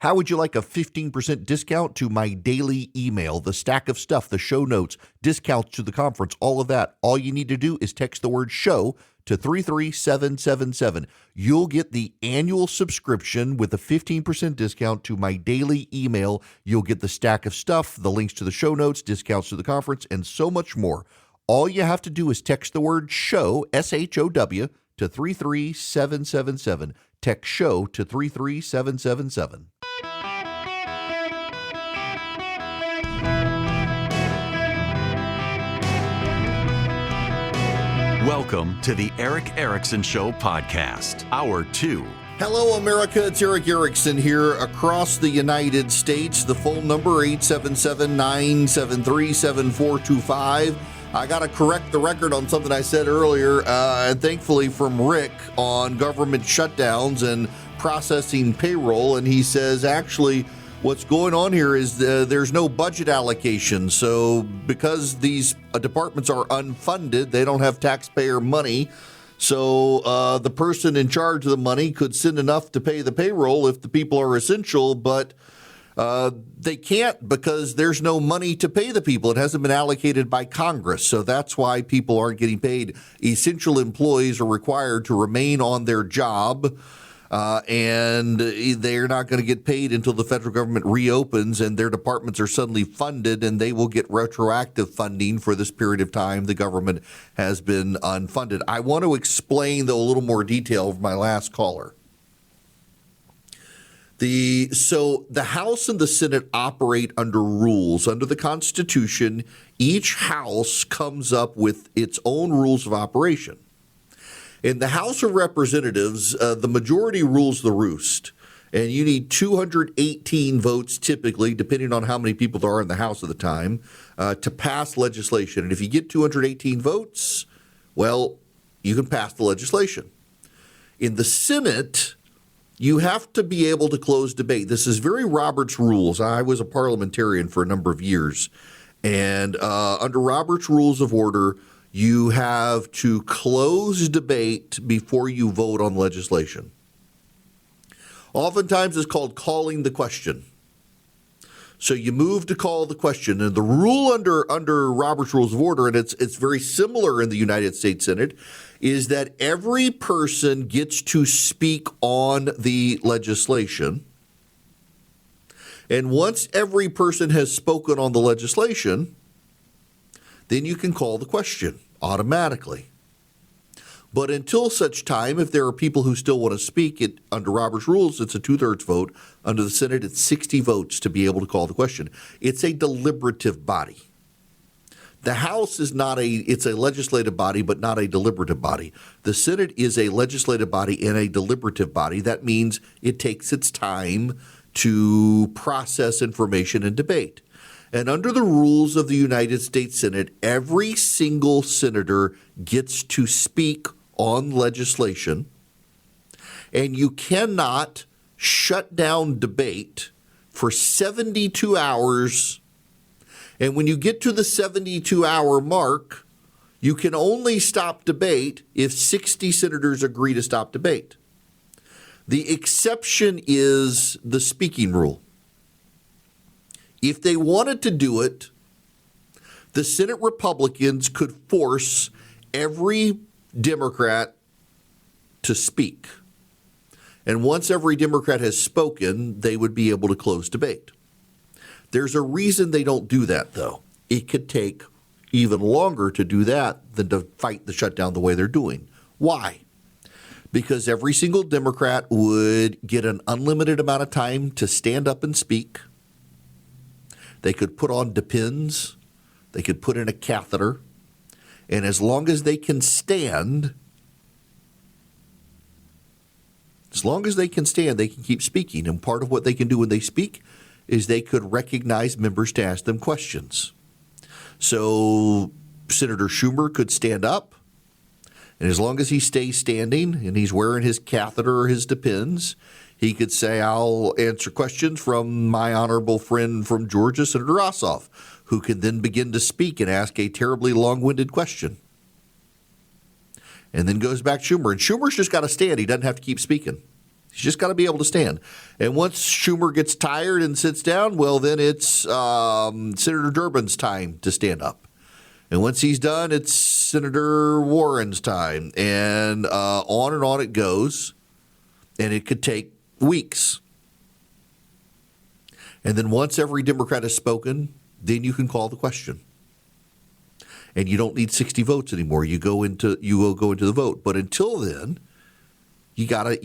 How would you like a 15% discount to my daily email, the stack of stuff, the show notes, discounts to the conference, all of that? All you need to do is text the word show to 33777. You'll get the annual subscription with a 15% discount to my daily email. You'll get the stack of stuff, the links to the show notes, discounts to the conference, and so much more. All you have to do is text the word show, SHOW, to 33777. Text show to 33777. Welcome to the Eric Erickson Show podcast, Hour 2. Hello, America. It's Eric Erickson here across the United States. The phone number, 877-973-7425. I got to correct the record on something I said earlier, and thankfully from Rick on government shutdowns and processing payroll. And he says, actually, what's going on here is there's no budget allocation. So because these departments are unfunded, they don't have taxpayer money. So the person in charge of the money could send enough to pay the payroll if the people are essential, but they can't because there's no money to pay the people. It hasn't been allocated by Congress. So that's why people aren't getting paid. Essential employees are required to remain on their job. And they're not going to get paid until the federal government reopens and their departments are suddenly funded, and they will get retroactive funding for this period of time the government has been unfunded. I want to explain, though, a little more detail of my last caller. So the House and the Senate operate under rules. Under the Constitution, each House comes up with its own rules of operation. In the House of Representatives, the majority rules the roost, and you need 218 votes typically, depending on how many people there are in the House at the time, to pass legislation. And if you get 218 votes, well, you can pass the legislation. In the Senate, you have to be able to close debate. This is very Robert's rules. I was a parliamentarian for a number of years, and under Robert's Rules of Order, you have to close debate before you vote on legislation. Oftentimes it's called calling the question. So you move to call the question. And the rule under Robert's Rules of Order, and it's very similar in the United States Senate, is that every person gets to speak on the legislation. And once every person has spoken on the legislation, then you can call the question automatically. But until such time, if there are people who still want to speak, under Robert's rules, it's a 2/3 vote. Under the Senate, it's 60 votes to be able to call the question. It's a deliberative body. The House is it's a legislative body, but not a deliberative body. The Senate is a legislative body and a deliberative body. That means it takes its time to process information and debate. And under the rules of the United States Senate, every single senator gets to speak on legislation, and you cannot shut down debate for 72 hours. And when you get to the 72-hour mark, you can only stop debate if 60 senators agree to stop debate. The exception is the speaking rule. If they wanted to do it, the Senate Republicans could force every Democrat to speak. And once every Democrat has spoken, they would be able to close debate. There's a reason they don't do that, though. It could take even longer to do that than to fight the shutdown the way they're doing. Why? Because every single Democrat would get an unlimited amount of time to stand up and speak. They could put on Depends. They could put in a catheter. And as long as they can stand, they can keep speaking. And part of what they can do when they speak is they could recognize members to ask them questions. So Senator Schumer could stand up. And as long as he stays standing and he's wearing his catheter or his Depends, he could say, I'll answer questions from my honorable friend from Georgia, Senator Ossoff, who can then begin to speak and ask a terribly long-winded question. And then goes back to Schumer. And Schumer's just got to stand. He doesn't have to keep speaking. He's just got to be able to stand. And once Schumer gets tired and sits down, well, then it's Senator Durbin's time to stand up. And once he's done, it's Senator Warren's time. And on it goes. And it could take weeks. And then once every Democrat has spoken, then you can call the question. And you don't need 60 votes anymore. You will go into the vote. But until then, you gotta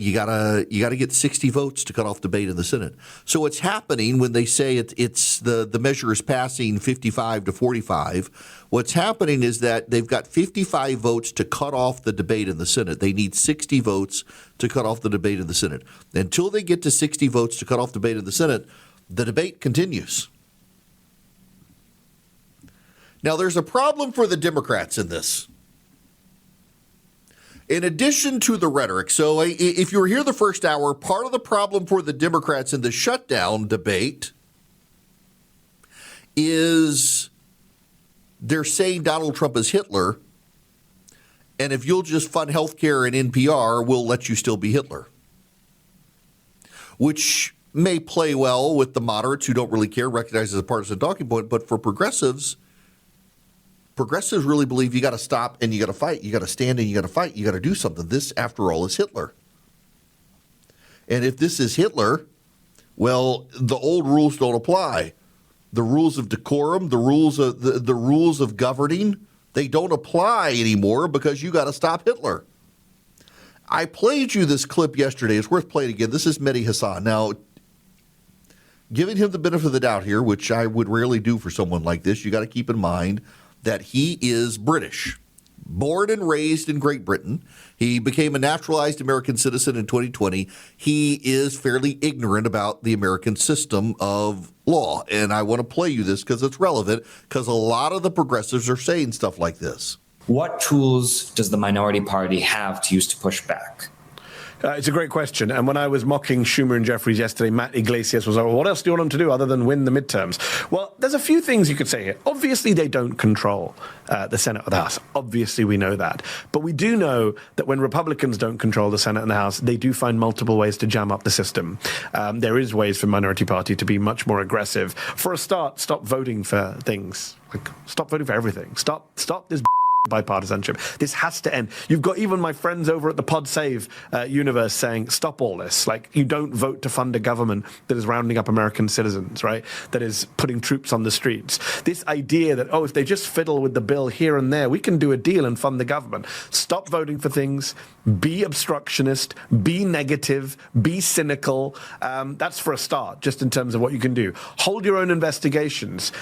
get 60 votes to cut off debate in the Senate. So what's happening when they say it's the measure is passing 55 to 45? What's happening is that they've got 55 votes to cut off the debate in the Senate. They need 60 votes to cut off the debate in the Senate. Until they get to 60 votes to cut off debate in the Senate, the debate continues. Now, there's a problem for the Democrats in this. In addition to the rhetoric, so if you were here the first hour, part of the problem for the Democrats in the shutdown debate is they're saying Donald Trump is Hitler, and if you'll just fund health care and NPR, we'll let you still be Hitler, which may play well with the moderates who don't really care, recognize as a partisan talking point, but for progressives really believe you got to stop and you got to fight. You got to stand and you got to fight. You got to do something. This, after all, is Hitler. And if this is Hitler, well, the old rules don't apply. The rules of decorum, the rules of governing, they don't apply anymore because you got to stop Hitler. I played you this clip yesterday. It's worth playing again. This is Mehdi Hasan. Now, giving him the benefit of the doubt here, which I would rarely do for someone like this, you got to keep in mind that he is British, born and raised in Great Britain. He became a naturalized American citizen in 2020. He is fairly ignorant about the American system of law. And I want to play you this because it's relevant, because a lot of the progressives are saying stuff like this. What tools does the minority party have to use to push back? It's a great question. And when I was mocking Schumer and Jeffries yesterday, Matt Iglesias was like, well, what else do you want them to do other than win the midterms? Well, there's a few things you could say here. Obviously, they don't control the Senate or the House. Obviously, we know that. But we do know that when Republicans don't control the Senate and the House, they do find multiple ways to jam up the system. There is ways for minority party to be much more aggressive. For a start, stop voting for things. Like, stop voting for everything. Stop this bipartisanship. This has to end. You've got even my friends over at the Pod Save universe saying, stop all this. Like, you don't vote to fund a government that is rounding up American citizens, right? That is putting troops on the streets. This idea that, if they just fiddle with the bill here and there, we can do a deal and fund the government. Stop voting for things. Be obstructionist. Be negative. Be cynical. That's for a start, just in terms of what you can do. Hold your own investigations.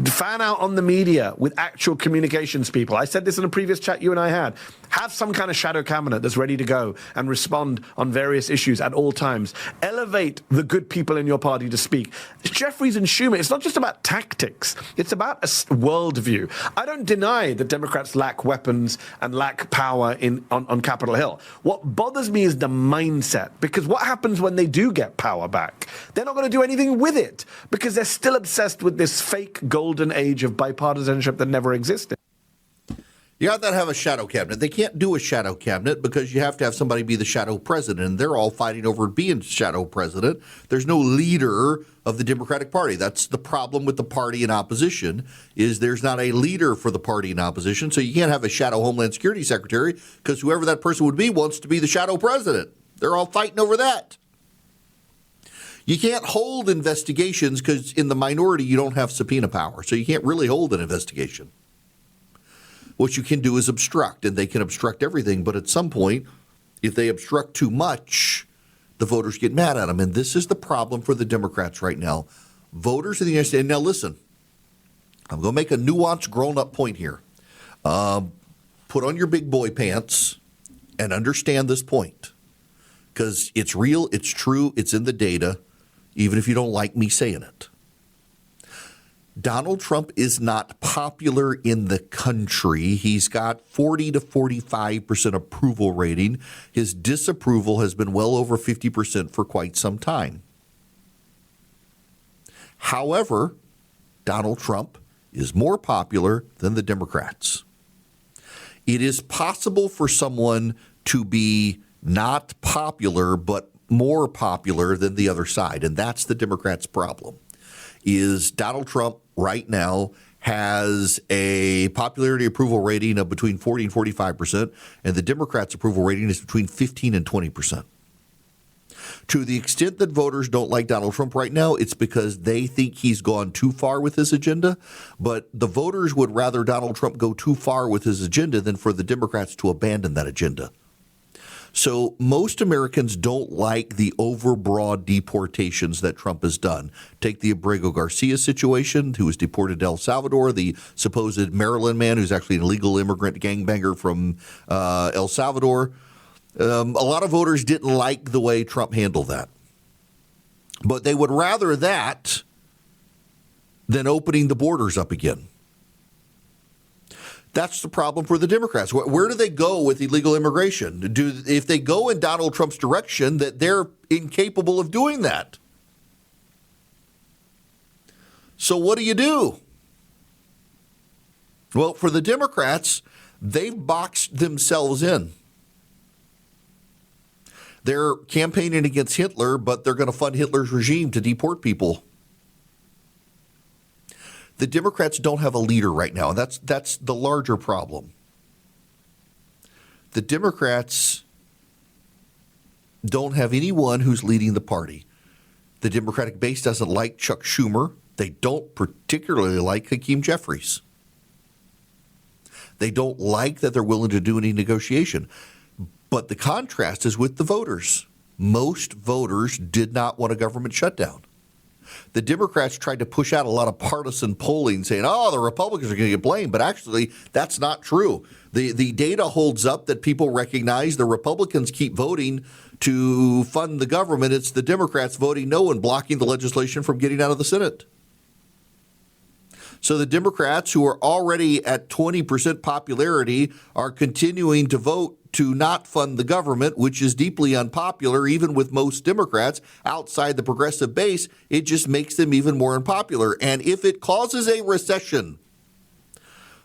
Fan out on the media with actual communications people. I said this in a previous chat you and I had. Have some kind of shadow cabinet that's ready to go and respond on various issues at all times. Elevate the good people in your party to speak. Jeffries and Schumer, it's not just about tactics. It's about a worldview. I don't deny that Democrats lack weapons and lack power on Capitol Hill. What bothers me is the mindset, because what happens when they do get power back? They're not going to do anything with it because they're still obsessed with this fake golden age of bipartisanship that never existed. You have to have a shadow cabinet. They can't do a shadow cabinet because you have to have somebody be the shadow president, and they're all fighting over being shadow president. There's no leader of the Democratic Party. That's the problem with the party in opposition, is there's not a leader for the party in opposition, so you can't have a shadow Homeland Security Secretary because whoever that person would be wants to be the shadow president. They're all fighting over that. You can't hold investigations because in the minority you don't have subpoena power, so you can't really hold an investigation. What you can do is obstruct, and they can obstruct everything. But at some point, if they obstruct too much, the voters get mad at them. And this is the problem for the Democrats right now. Voters in the United States. And now listen, I'm going to make a nuanced, grown-up point here. Put on your big boy pants and understand this point. Because it's real, it's true, it's in the data, even if you don't like me saying it. Donald Trump is not popular in the country. He's got 40 to 45% approval rating. His disapproval has been well over 50% for quite some time. However, Donald Trump is more popular than the Democrats. It is possible for someone to be not popular but more popular than the other side, and that's the Democrats' problem. Is Donald Trump right now has a popularity approval rating of between 40 and 45%, and the Democrats' approval rating is between 15 and 20%. To the extent that voters don't like Donald Trump right now, it's because they think he's gone too far with his agenda. But the voters would rather Donald Trump go too far with his agenda than for the Democrats to abandon that agenda. So most Americans don't like the overbroad deportations that Trump has done. Take the Abrego Garcia situation, who was deported to El Salvador, the supposed Maryland man who's actually an illegal immigrant gangbanger from El Salvador. A lot of voters didn't like the way Trump handled that. But they would rather that than opening the borders up again. That's the problem for the Democrats. Where do they go with illegal immigration? If they go in Donald Trump's direction, that they're incapable of doing that. So what do? Well, for the Democrats, they've boxed themselves in. They're campaigning against Hitler, but they're going to fund Hitler's regime to deport people. The Democrats don't have a leader right now, and that's the larger problem. The Democrats don't have anyone who's leading the party. The Democratic base doesn't like Chuck Schumer. They don't particularly like Hakeem Jeffries. They don't like that they're willing to do any negotiation. But the contrast is with the voters. Most voters did not want a government shutdown. The Democrats tried to push out a lot of partisan polling saying, the Republicans are going to get blamed. But actually, that's not true. The data holds up that people recognize the Republicans keep voting to fund the government. It's the Democrats voting no and blocking the legislation from getting out of the Senate. So the Democrats, who are already at 20% popularity, are continuing to vote to not fund the government, which is deeply unpopular, even with most Democrats outside the progressive base. It just makes them even more unpopular. And if it causes a recession,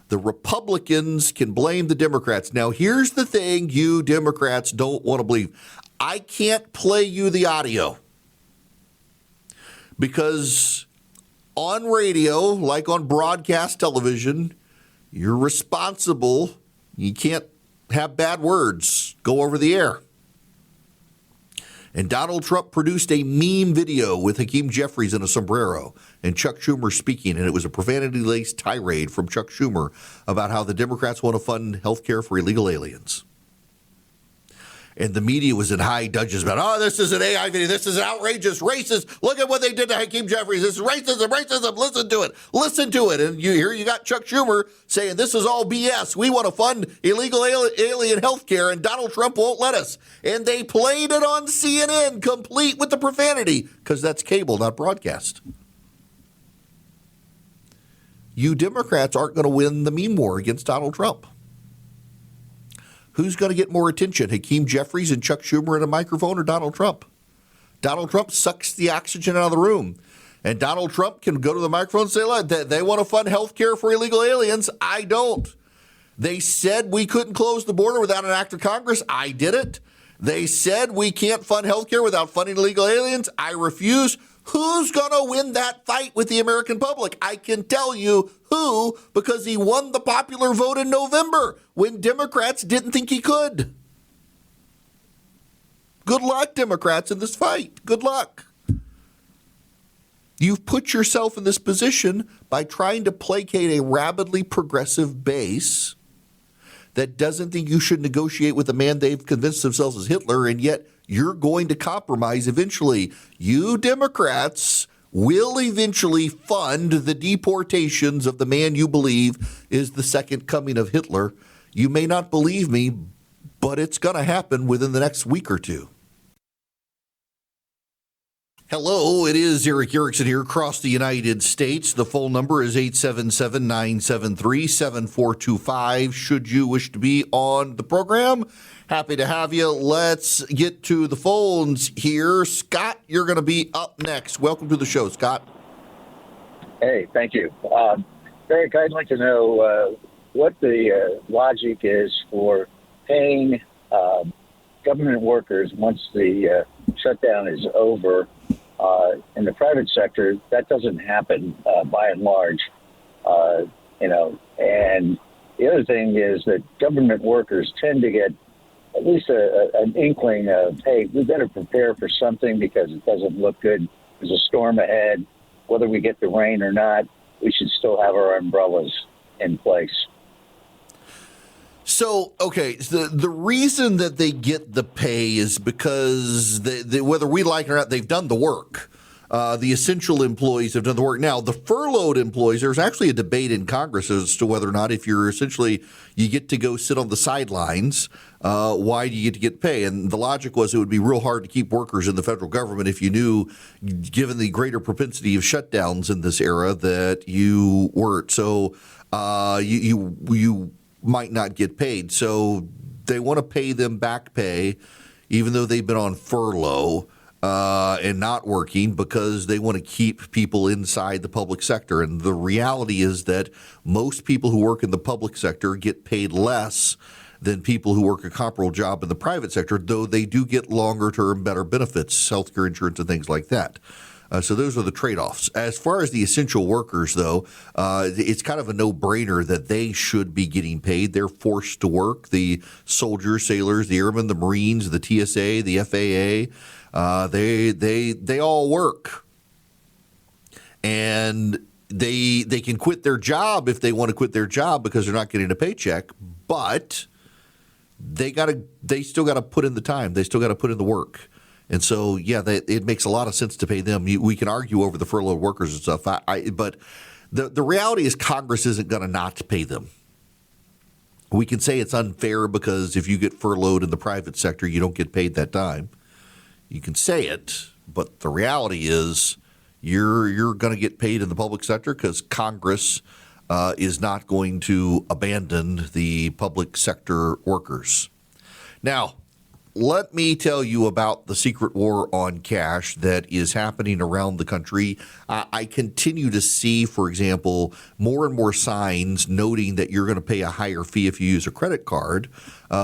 the Republicans can blame the Democrats. Now, here's the thing you Democrats don't want to believe. I can't play you the audio because on radio, like on broadcast television, you're responsible. You can't have bad words go over the air. And Donald Trump produced a meme video with Hakeem Jeffries in a sombrero and Chuck Schumer speaking, and it was a profanity-laced tirade from Chuck Schumer about how the Democrats want to fund health care for illegal aliens. And the media was in high dudgeon about, this is an AI video. This is outrageous, racist. Look at what they did to Hakeem Jeffries. This is racism. Listen to it. And you got Chuck Schumer saying this is all BS. We want to fund illegal alien health care, and Donald Trump won't let us. And they played it on CNN, complete with the profanity, because that's cable, not broadcast. You Democrats aren't going to win the meme war against Donald Trump. Who's going to get more attention, Hakeem Jeffries and Chuck Schumer in a microphone or Donald Trump? Donald Trump sucks the oxygen out of the room. And Donald Trump can go to the microphone and say, look, they want to fund health care for illegal aliens. I don't. They said we couldn't close the border without an act of Congress. I did it. They said we can't fund health care without funding illegal aliens. I refuse. Who's going to win that fight with the American public? I can tell you who, because he won the popular vote in November when Democrats didn't think he could. Good luck, Democrats, in this fight. Good luck. You've put yourself in this position by trying to placate a rabidly progressive base that doesn't think you should negotiate with a man they've convinced themselves is Hitler, and yet you're going to compromise eventually. You Democrats will eventually fund the deportations of the man you believe is the second coming of Hitler. You may not believe me, but it's going to happen within the next week or two. Hello, it is Eric Erickson here across the United States. The phone number is 877-973-7425. Should you wish to be on the program, happy to have you. Let's get to the phones here. Scott, you're going to be up next. Welcome to the show, Scott. Hey, thank you. Eric, I'd like to know what the logic is for paying government workers once the shutdown is over. In the private sector, that doesn't happen by and large, And the other thing is that government workers tend to get at least an inkling of, hey, we better prepare for something because it doesn't look good. There's a storm ahead. Whether we get the rain or not, we should still have our umbrellas in place. So, okay, the reason that they get the pay is because whether we like it or not, they've done the work. The essential employees have done the work. Now, the furloughed employees, there's actually a debate in Congress as to whether or not if you're essentially, you get to go sit on the sidelines, why do you get to get pay? And the logic was it would be real hard to keep workers in the federal government if you knew, given the greater propensity of shutdowns in this era, that you weren't. So you might not get paid. So they want to pay them back pay, even though they've been on furlough and not working, because they want to keep people inside the public sector. And the reality is that most people who work in the public sector get paid less than people who work a comparable job in the private sector, though they do get longer-term better benefits, healthcare insurance and things like that. So those are the trade-offs. As far as the essential workers, though, it's kind of a no-brainer that they should be getting paid. They're forced to work. The soldiers, sailors, the airmen, the Marines, the TSA, the FAA, they all work. And they can quit their job if they want to quit their job because they're not getting a paycheck, but they still got to put in the time. They still got to put in the work. And so, yeah, it makes a lot of sense to pay them. We can argue over the furloughed workers and stuff, but the reality is Congress isn't going to not pay them. We can say it's unfair because if you get furloughed in the private sector, you don't get paid that time. You can say it, but the reality is you're going to get paid in the public sector because Congress is not going to abandon the public sector workers. Now, let me tell you about the secret war on cash that is happening around the country. I continue to see, for example, more and more signs noting that you're going to pay a higher fee if you use a credit card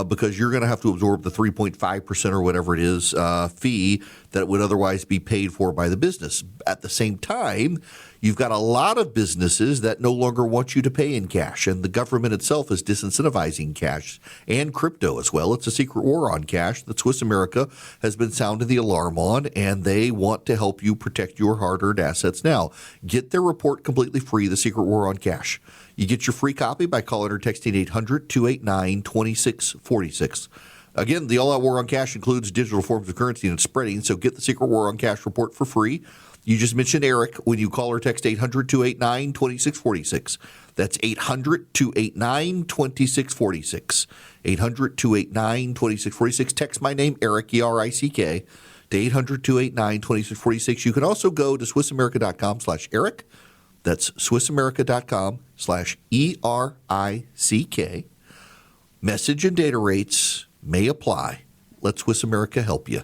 because you're going to have to absorb the 3.5% or whatever it is fee that would otherwise be paid for by the business. At the same time, you've got a lot of businesses that no longer want you to pay in cash, and the government itself is disincentivizing cash and crypto as well. It's a secret war on cash that Swiss America has been sounding the alarm on, and they want to help you protect your hard-earned assets now. Get their report completely free, The Secret War on Cash. You get your free copy by calling or texting 800-289-2646. Again, the all-out war on cash includes digital forms of currency and it's spreading, so get the Secret War on Cash report for free. You just mentioned Eric when you call or text 800-289-2646. That's 800-289-2646. 800-289-2646. Text my name, Eric, E-R-I-C-K, to 800-289-2646. You can also go to SwissAmerica.com/Eric. That's SwissAmerica.com/ERICK. Message and data rates may apply. Let Swiss America help you.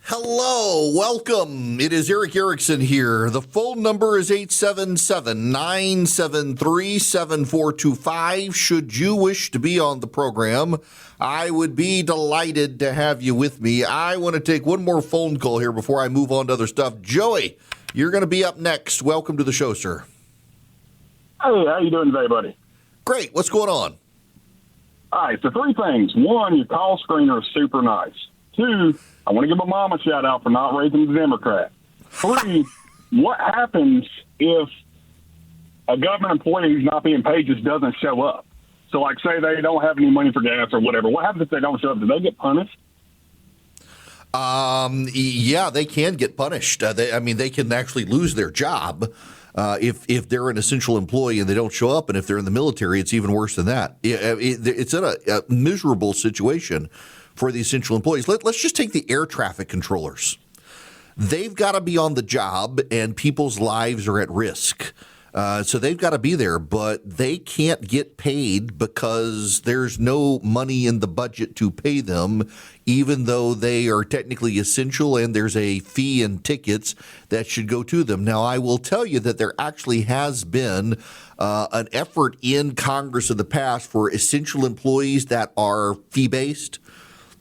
Hello, welcome. It is Eric Erickson here. The phone number is 877-973-7425. Should you wish to be on the program, I would be delighted to have you with me. I want to take one more phone call here before I move on to other stuff. Joey, you're going to be up next. Welcome to the show, sir. Hey, how you doing today, buddy? Great. What's going on? All right, so three things. One, your call screener is super nice. Two, I want to give my mom a shout-out for not raising the Democrat. Three, what happens if a government employee who's not being paid just doesn't show up? So, like, say they don't have any money for gas or whatever. What happens if they don't show up? Do they get punished? Yeah, they can get punished. They can actually lose their job if they're an essential employee and they don't show up. And if they're in the military, it's even worse than that. It's in a miserable situation for the essential employees. Let's just take the air traffic controllers. They've got to be on the job, and people's lives are at risk. So they've got to be there, but they can't get paid because there's no money in the budget to pay them, even though they are technically essential and there's a fee and tickets that should go to them. Now, I will tell you that there actually has been an effort in Congress in the past for essential employees that are fee-based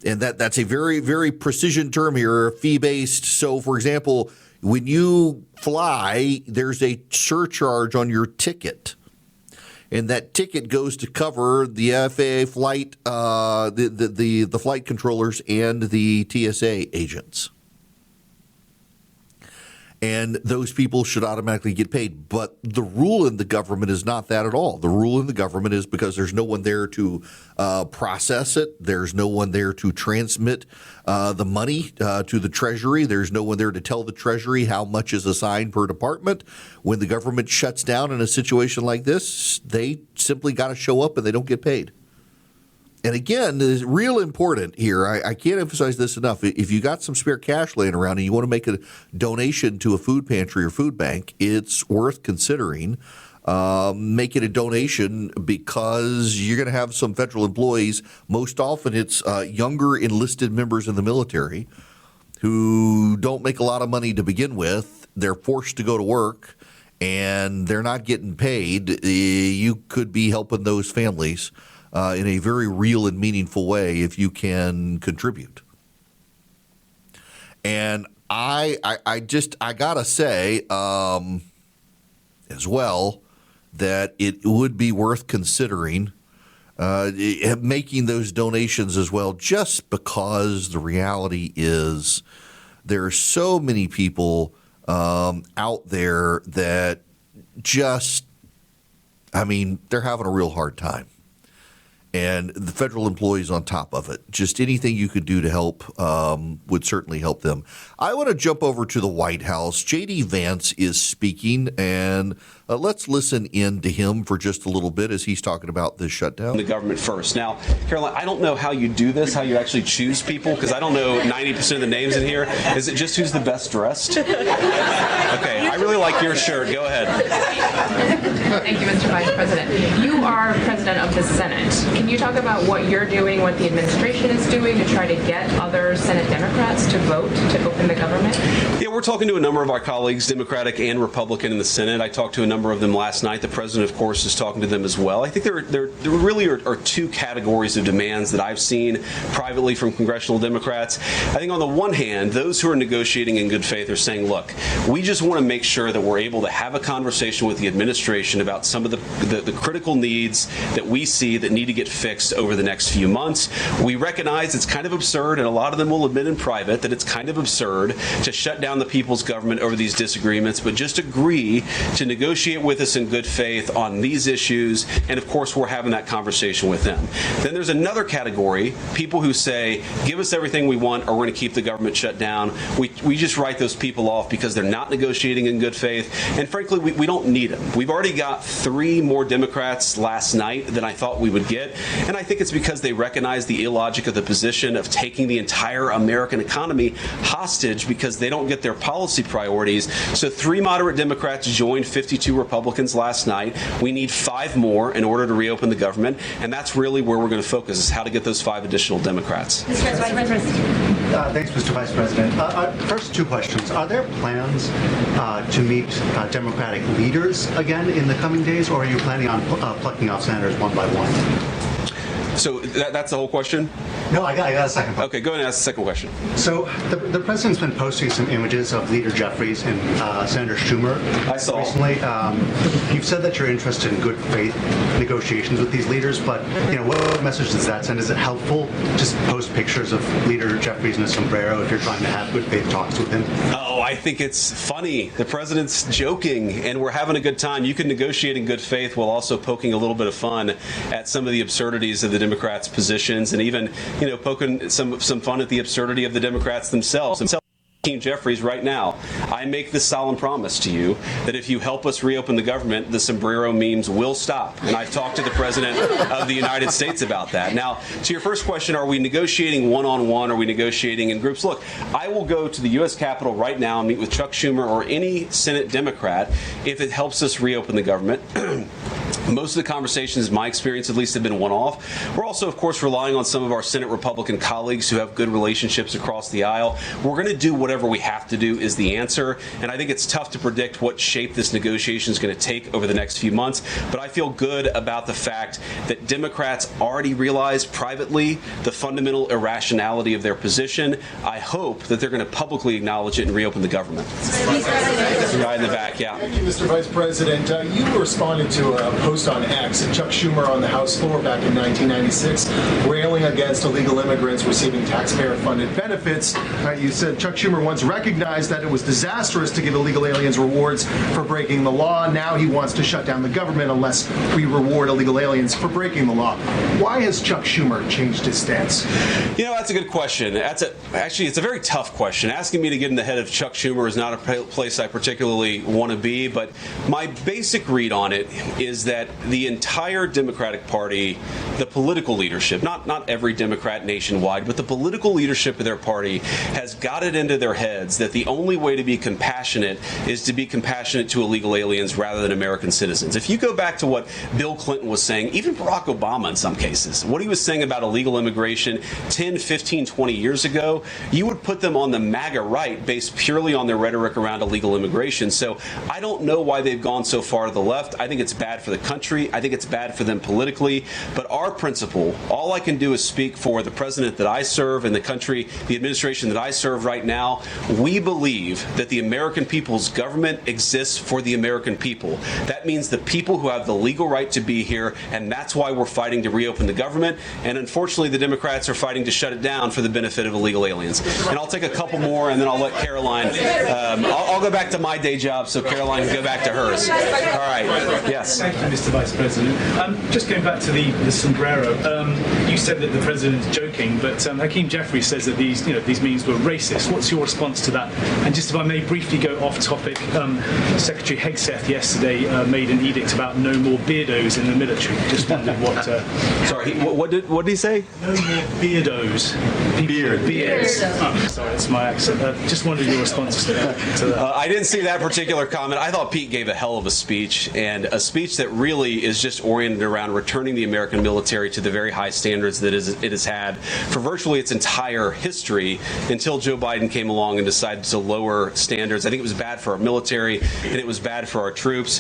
And that's a very, very precision term here, fee-based. So, for example, when you fly, there's a surcharge on your ticket. And that ticket goes to cover the FAA flight, the flight controllers and the TSA agents. And those people should automatically get paid. But the rule in the government is not that at all. The rule in the government is because there's no one there to process it. There's no one there to transmit the money to the Treasury. There's no one there to tell the Treasury how much is assigned per department. When the government shuts down in a situation like this, they simply got to show up and they don't get paid. And again, it's real important here. I can't emphasize this enough. If you got some spare cash laying around and you want to make a donation to a food pantry or food bank, it's worth considering making a donation because you're going to have some federal employees. Most often it's younger enlisted members in the military who don't make a lot of money to begin with. They're forced to go to work and they're not getting paid. You could be helping those families in a very real and meaningful way if you can contribute. And I gotta say as well that it would be worth considering making those donations as well, just because the reality is there are so many people out there that just, they're having a real hard time. And the federal employees on top of it. Just anything you could do to help would certainly help them. I want to jump over to the White House. J.D. Vance is speaking, and let's listen in to him for just a little bit as he's talking about this shutdown. The government first. Now, Caroline, I don't know how you do this, how you actually choose people, because I don't know 90% of the names in here. Is it just who's the best dressed? Okay, I really like your shirt. Go ahead. Thank you, Mr. Vice President. You are president of the Senate. Can you talk about what you're doing, what the administration is doing to try to get other Senate Democrats to vote to open the government? Yeah, we're talking to a number of our colleagues, Democratic and Republican, in the Senate. I talked to a number of them last night. The president, of course, is talking to them as well. I think there really are two categories of demands that I've seen privately from congressional Democrats. I think on the one hand, those who are negotiating in good faith are saying, look, we just want to make sure that we're able to have a conversation with the administration about some of the critical needs that we see that need to get fixed over the next few months. We recognize it's kind of absurd, and a lot of them will admit in private that it's kind of absurd to shut down the people's government over these disagreements, but just agree to negotiate with us in good faith on these issues, and of course we're having that conversation with them. Then there's another category, people who say, give us everything we want or we're going to keep the government shut down. We just write those people off because they're not negotiating in good faith, and frankly we don't need them. We've already got 3 more Democrats last night than I thought we would get, and I think it's because they recognize the illogic of the position of taking the entire American economy hostage because they don't get their policy priorities. So 3 moderate Democrats joined 52 Republicans last night. We need 5 more in order to reopen the government, and that's really where we're going to focus, is how to get those 5 additional Democrats. Thanks, Mr. Vice President. First, 2 questions. Are there plans to meet Democratic leaders again in the coming days, or are you planning on plucking off senators one by one? So that's the whole question? No, I got a second part. Okay, go ahead and ask the second question. So the president's been posting some images of Leader Jeffries and Senator Schumer. I saw. Recently, you've said that you're interested in good faith negotiations with these leaders, but what message does that send? Is it helpful to just post pictures of Leader Jeffries in a sombrero if you're trying to have good faith talks with him? Oh, I think it's funny. The president's joking, and we're having a good time. You can negotiate in good faith while also poking a little bit of fun at some of the absurdities of the Democrats' positions, and even poking some fun at the absurdity of the Democrats themselves. Team Jeffries right now, I make this solemn promise to you that if you help us reopen the government, the sombrero memes will stop. And I've talked to the President of the United States about that. Now, to your first question, are we negotiating one-on-one? Are we negotiating in groups? Look, I will go to the U.S. Capitol right now and meet with Chuck Schumer or any Senate Democrat if it helps us reopen the government. Most of the conversations, in my experience at least, have been one-off. We're also, of course, relying on some of our Senate Republican colleagues who have good relationships across the aisle. We're going to do whatever we have to do is the answer, and I think it's tough to predict what shape this negotiation is going to take over the next few months, but I feel good about the fact that Democrats already realize privately the fundamental irrationality of their position. I hope that they're going to publicly acknowledge it and reopen the government. The guy in the back, yeah. Thank you, Mr. Vice President. You responded to a post on X and Chuck Schumer on the House floor back in 1996, railing against illegal immigrants receiving taxpayer-funded benefits. You said Chuck Schumer once recognized that it was disastrous to give illegal aliens rewards for breaking the law. Now he wants to shut down the government unless we reward illegal aliens for breaking the law. Why has Chuck Schumer changed his stance? You know, that's a good question. Actually, it's a very tough question. Asking me to get in the head of Chuck Schumer is not a place I particularly want to be, but my basic read on it is that the entire Democratic Party, the political leadership, not every Democrat nationwide, but the political leadership of their party has got it into their heads that the only way to be compassionate is to be compassionate to illegal aliens rather than American citizens. If you go back to what Bill Clinton was saying, even Barack Obama in some cases, what he was saying about illegal immigration 10, 15, 20 years ago, you would put them on the MAGA right based purely on their rhetoric around illegal immigration. So I don't know why they've gone so far to the left. I think it's bad for the country. I think it's bad for them politically. But our principle, all I can do is speak for the president that I serve and the country, the administration that I serve right now. We believe that the American people's government exists for the American people. That means the people who have the legal right to be here, and that's why we're fighting to reopen the government. And unfortunately, the Democrats are fighting to shut it down for the benefit of illegal aliens. And I'll take a couple more, and then I'll let Caroline. I'll go back to my day job so Caroline can go back to hers. All right. Yes. Thank you, Mr. Vice President. Just going back to the sombrero, you said that the president is joking, but Hakeem Jeffries says that these memes were racist. What's your response to that? And just if I may briefly go off topic, Secretary Hegseth yesterday made an edict about no more beardos in the military. Just wondered what. Sorry, what did he say? No more beardos. Beards. Oh, sorry, it's my accent. Just wondered your response to that. I didn't see that particular comment. I thought Pete gave a hell of a speech, and a speech that really is just oriented around returning the American military to the very high standards that it has had for virtually its entire history until Joe Biden came along and decided to lower standards. I think it was bad for our military, and it was bad for our troops.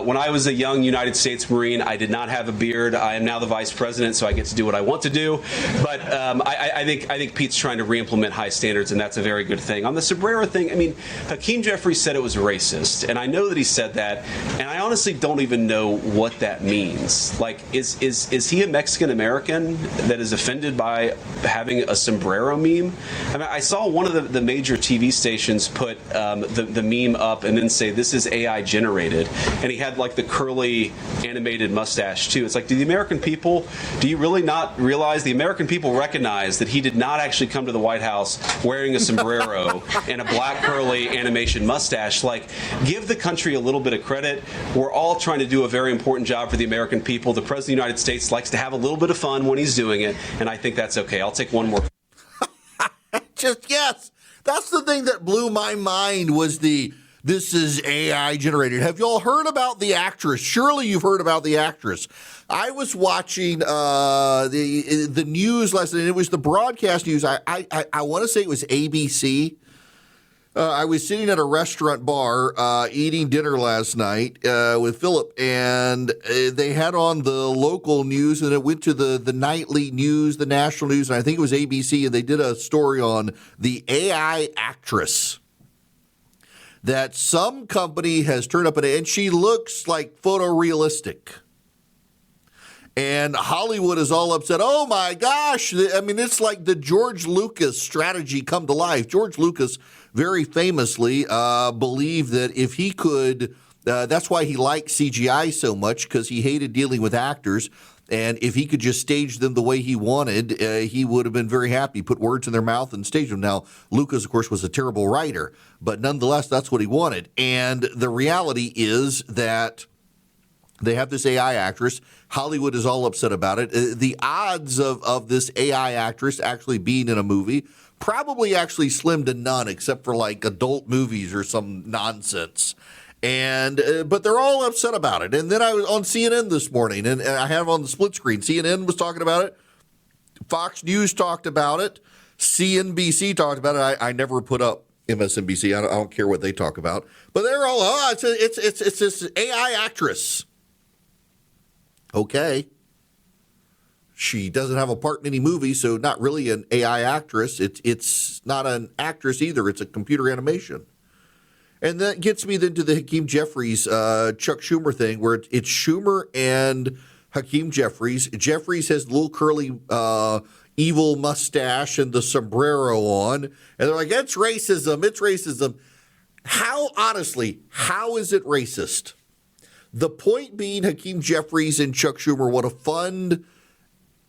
When I was a young United States Marine, I did not have a beard. I am now the vice president, so I get to do what I want to do. But I think Pete's trying to re-implement high standards, and that's a very good thing. On the sombrero thing, I mean, Hakeem Jeffries said it was racist, and I know that he said that, and I honestly don't even know what that means. Like, is he a Mexican American that is offended by having a sombrero meme? I mean, I saw one of the major TV stations put the meme up and then say this is AI generated, and he had like the curly animated mustache too. It's like, do you really not realize the American people recognize that he did not actually come to the White House wearing a sombrero and a black curly animation mustache? Like, give the country a little bit of credit. We're all trying to do a very important job for the American people. The President of the United States likes to have a little bit of fun when he's doing it, and I think that's okay. I'll take one more. Yes. That's the thing that blew my mind was this is AI generated. Have y'all heard about the actress? Surely you've heard about the actress. I was watching the news last night, and it was the broadcast news. I want to say it was ABC. I was sitting at a restaurant bar eating dinner last night with Philip, and they had on the local news, and it went to the nightly news, the national news, and I think it was ABC, and they did a story on the AI actress that some company has turned up, and she looks like photorealistic. And Hollywood is all upset. Oh, my gosh. I mean, it's like the George Lucas strategy come to life. George Lucas very famously believed that if he could, that's why he liked CGI so much, because he hated dealing with actors. And if he could just stage them the way he wanted, he would have been very happy, put words in their mouth and stage them. Now, Lucas, of course, was a terrible writer, but nonetheless, that's what he wanted. And the reality is that they have this AI actress. Hollywood is all upset about it. The odds of this AI actress actually being in a movie probably actually slim to none, except for like adult movies or some nonsense. And but they're all upset about it. And then I was on CNN this morning, and I have on the split screen. CNN was talking about it. Fox News talked about it. CNBC talked about it. I never put up MSNBC. I don't care what they talk about. But they're all, it's this AI actress. Okay. She doesn't have a part in any movie, so not really an AI actress. It's not an actress either. It's a computer animation. And that gets me then to the Hakeem Jeffries, Chuck Schumer thing, where it's Schumer and Hakeem Jeffries. Jeffries has the little curly evil mustache and the sombrero on. And they're like, it's racism. It's racism. How, honestly, how is it racist? The point being, Hakeem Jeffries and Chuck Schumer want to fund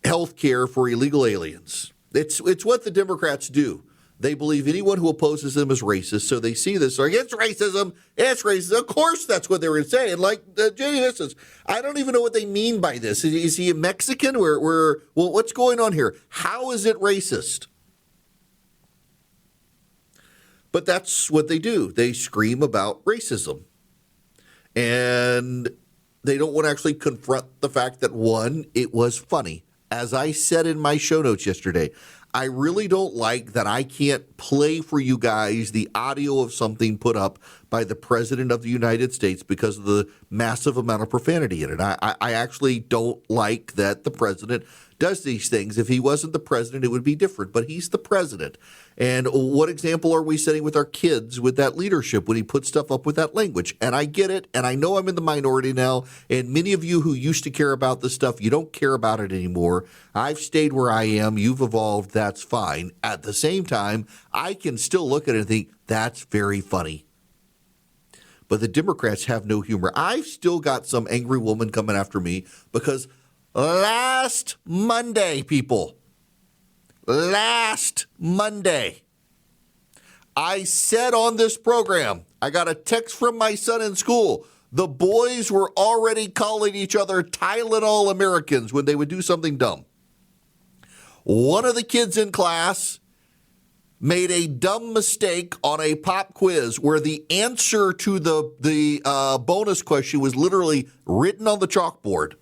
health care for illegal aliens. It's what the Democrats do. They believe anyone who opposes them is racist, so they see this like, it's racism, it's racism. Of course that's what they were saying. Like J.D. says, I don't even know what they mean by this. Is he a Mexican? Well, what's going on here? How is it racist? But that's what they do. They scream about racism. And they don't want to actually confront the fact that, one, it was funny. As I said in my show notes yesterday, I really don't like that I can't play for you guys the audio of something put up by the President of the United States because of the massive amount of profanity in it. I actually don't like that the President does these things. If he wasn't the President, it would be different, but he's the President. And what example are we setting with our kids with that leadership when he puts stuff up with that language? And I get it, and I know I'm in the minority now, and many of you who used to care about this stuff, you don't care about it anymore. I've stayed where I am. You've evolved. That's fine. At the same time, I can still look at it and think, that's very funny. But the Democrats have no humor. I've still got some angry woman coming after me because last Monday, people, last Monday, I said on this program, I got a text from my son in school. The boys were already calling each other Tylenol Americans when they would do something dumb. One of the kids in class made a dumb mistake on a pop quiz where the answer to the bonus question was literally written on the chalkboard.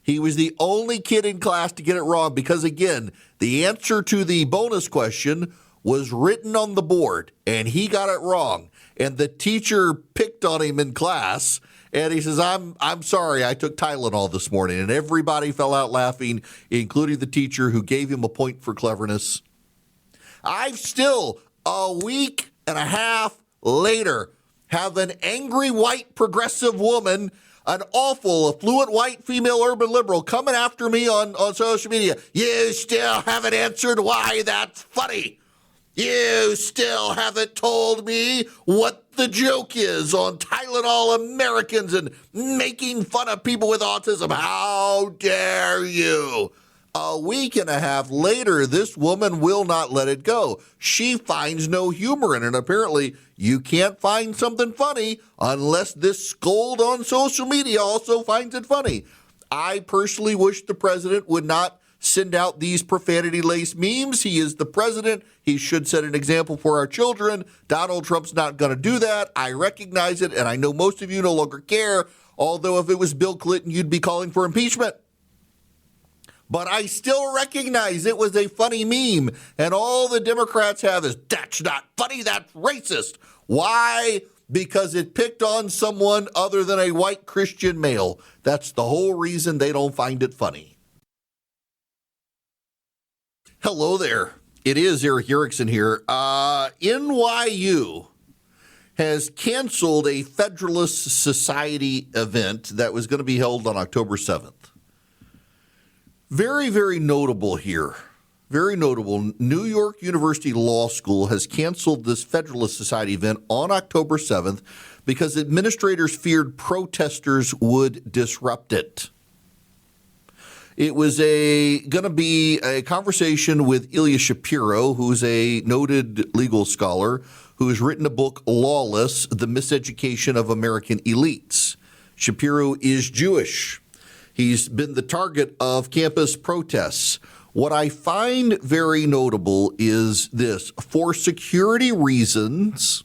He was the only kid in class to get it wrong because, again, the answer to the bonus question was written on the board, and he got it wrong. And the teacher picked on him in class, and he says, I'm sorry, I took Tylenol this morning. And everybody fell out laughing, including the teacher who gave him a point for cleverness. I've still, a week and a half later, have an angry white progressive woman, an awful, affluent white female urban liberal coming after me on social media. You still haven't answered why that's funny. You still haven't told me what the joke is on Tylenol Americans and making fun of people with autism. How dare you? A week and a half later, this woman will not let it go. She finds no humor in it. And apparently, you can't find something funny unless this scold on social media also finds it funny. I personally wish the president would not send out these profanity-laced memes. He is the president. He should set an example for our children. Donald Trump's not going to do that. I recognize it, and I know most of you no longer care, although if it was Bill Clinton, you'd be calling for impeachment. But I still recognize it was a funny meme, and all the Democrats have is, that's not funny, that's racist. Why? Because it picked on someone other than a white Christian male. That's the whole reason they don't find it funny. Hello there. It is Eric Erickson here. NYU has canceled a Federalist Society event that was going to be held on October 7th. Very, very notable here. Very notable. New York University Law School has canceled this Federalist Society event on October 7th because administrators feared protesters would disrupt it. It was going to be a conversation with Ilya Shapiro, who's a noted legal scholar who has written a book, Lawless, The Miseducation of American Elites. Shapiro is Jewish. He's been the target of campus protests. What I find very notable is this. For security reasons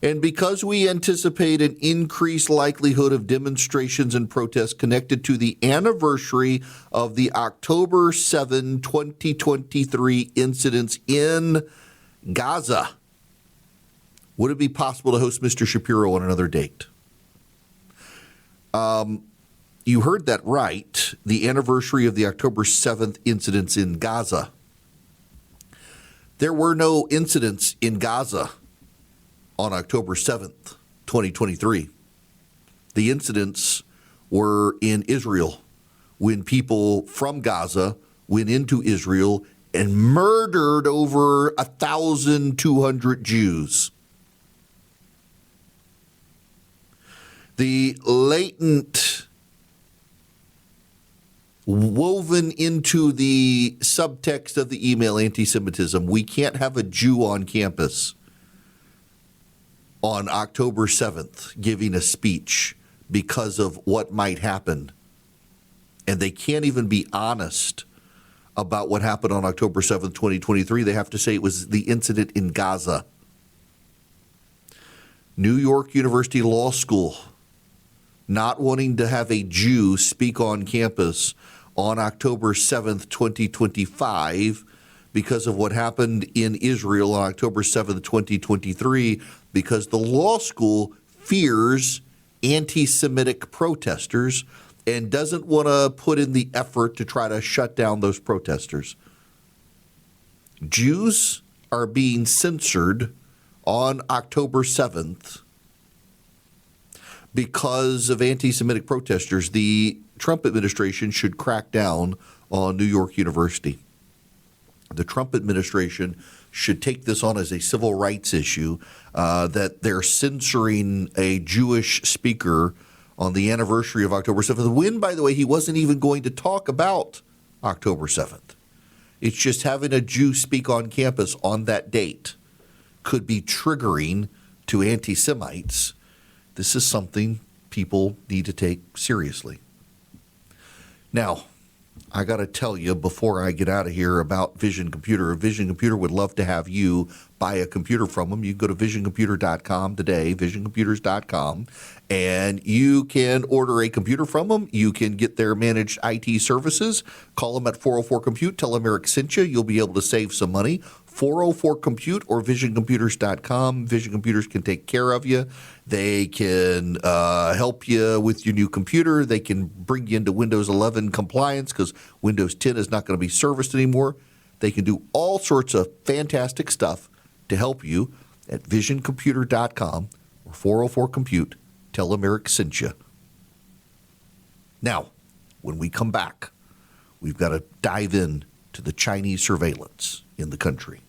And because we anticipate an increased likelihood of demonstrations and protests connected to the anniversary of the October 7, 2023 incidents in Gaza, would it be possible to host Mr. Shapiro on another date? You heard that right. The anniversary of the October 7th incidents in Gaza. There were no incidents in Gaza on October 7th, 2023. The incidents were in Israel when people from Gaza went into Israel and murdered over 1,200 Jews. The latent, woven into the subtext of the email anti-Semitism, we can't have a Jew on campus on October 7th giving a speech because of what might happen. And they can't even be honest about what happened on October 7th, 2023. They have to say it was the incident in Gaza. New York University Law School not wanting to have a Jew speak on campus on October 7th, 2025 because of what happened in Israel on October 7th, 2023, because the law school fears anti-Semitic protesters and doesn't want to put in the effort to try to shut down those protesters. Jews are being censored on October 7th because of anti-Semitic protesters. The Trump administration should crack down on New York University. The Trump administration should take this on as a civil rights issue, that they're censoring a Jewish speaker on the anniversary of October 7th, when, by the way, he wasn't even going to talk about October 7th. It's just having a Jew speak on campus on that date could be triggering to anti-Semites. This is something people need to take seriously. Now, I got to tell you before I get out of here about Vision Computer. Vision Computer would love to have you buy a computer from them. You can go to visioncomputer.com today, visioncomputers.com, and you can order a computer from them. You can get their managed IT services. Call them at 404-COMPUTE. Tell them Eric sent you. You'll be able to save some money. 404-COMPUTE or visioncomputers.com. Vision Computers can take care of you. They can help you with your new computer. They can bring you into Windows 11 compliance because Windows 10 is not going to be serviced anymore. They can do all sorts of fantastic stuff to help you at visioncomputer.com or 404-COMPUTE. Tell them Eric sent you. Now, when we come back, we've got to dive in to the Chinese surveillance in the country.